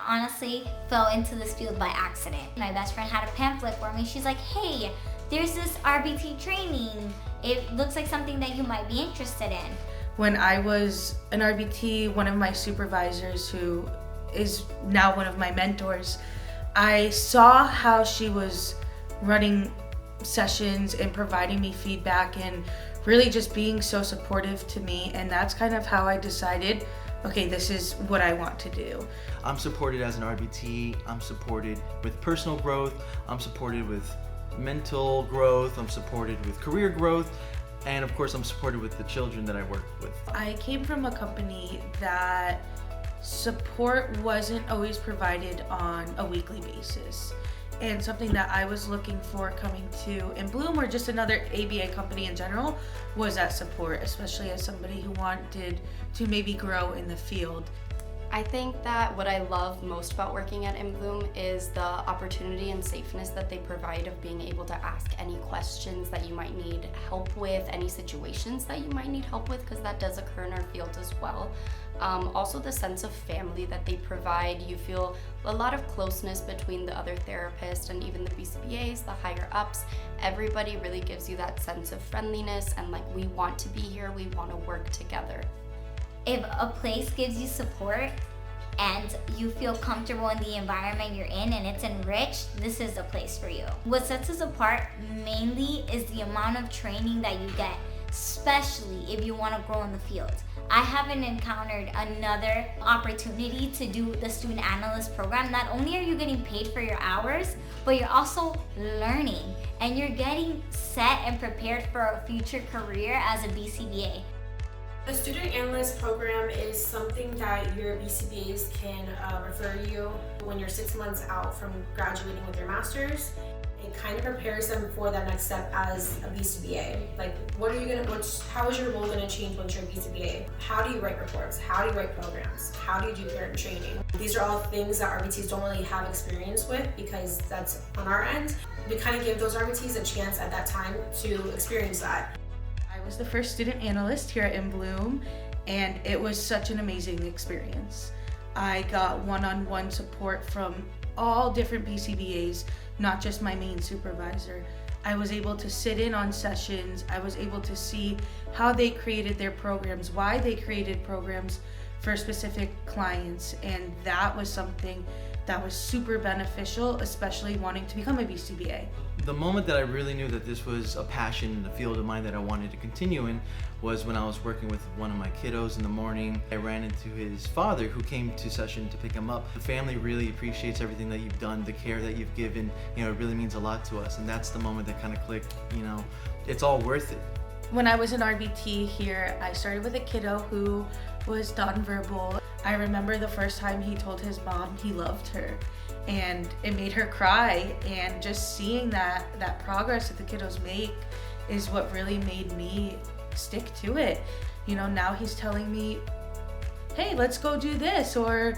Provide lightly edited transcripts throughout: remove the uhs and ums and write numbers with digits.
honestly fell into this field by accident. My best friend had a pamphlet for me. She's like, hey, there's this RBT training. It looks like something that you might be interested in. When I was an RBT, one of my supervisors, who is now one of my mentors, I saw how she was running sessions and providing me feedback and really just being so supportive to me, and that's kind of how I decided, okay, this is what I want to do. I'm supported as an RBT, I'm supported with personal growth, I'm supported with mental growth, I'm supported with career growth, and of course I'm supported with the children that I work with. I came from a company that support wasn't always provided on a weekly basis. And something that I was looking for coming to InBloom, or just another ABA company in general, was that support, especially as somebody who wanted to maybe grow in the field. I think that what I love most about working at InBloom is the opportunity and safeness that they provide of being able to ask any questions that you might need help with, any situations that you might need help with, because that does occur in our field as well. Also the sense of family that they provide. You feel a lot of closeness between the other therapists and even the BCBAs, the higher ups. Everybody really gives you that sense of friendliness and like, we want to be here, we want to work together. If a place gives you support and you feel comfortable in the environment you're in and it's enriched, this is the place for you. What sets us apart mainly is the amount of training that you get, especially if you want to grow in the field. I haven't encountered another opportunity to do the student analyst program. Not only are you getting paid for your hours, but you're also learning and you're getting set and prepared for a future career as a BCBA. The student analyst program is something that your BCBAs can refer you when you're 6 months out from graduating with your master's. It kind of prepares them for that next step as a BCBA. Like, how is your role gonna change once you're a BCBA? How do you write reports? How do you write programs? How do you do parent training? These are all things that RBTs don't really have experience with because that's on our end. We kind of give those RBTs a chance at that time to experience that. I was the first student analyst here at InBloom, and it was such an amazing experience. I got one-on-one support from all different BCBAs, not just my main supervisor. I was able to sit in on sessions. I was able to see how they created their programs, why they created programs for specific clients, and that was something that was super beneficial, especially wanting to become a BCBA. The moment that I really knew that this was a passion in the field of mine that I wanted to continue in was when I was working with one of my kiddos in the morning. I ran into his father who came to session to pick him up. The family really appreciates everything that you've done, the care that you've given. You know, it really means a lot to us, and that's the moment that kind of clicked. You know, it's all worth it. When I was an RBT here, I started with a kiddo who was nonverbal. I remember the first time he told his mom he loved her, and it made her cry, and just seeing that progress that the kiddos make is what really made me stick to it. You know, now he's telling me, hey, let's go do this, or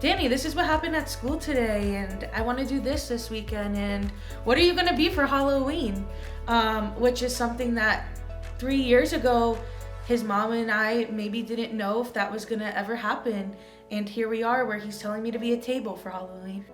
Danny, this is what happened at school today, and I want to do this weekend, and what are you going to be for Halloween? Which is something that 3 years ago, his mom and I maybe didn't know if that was going to ever happen. And here we are, where he's telling me to be a table for Halloween.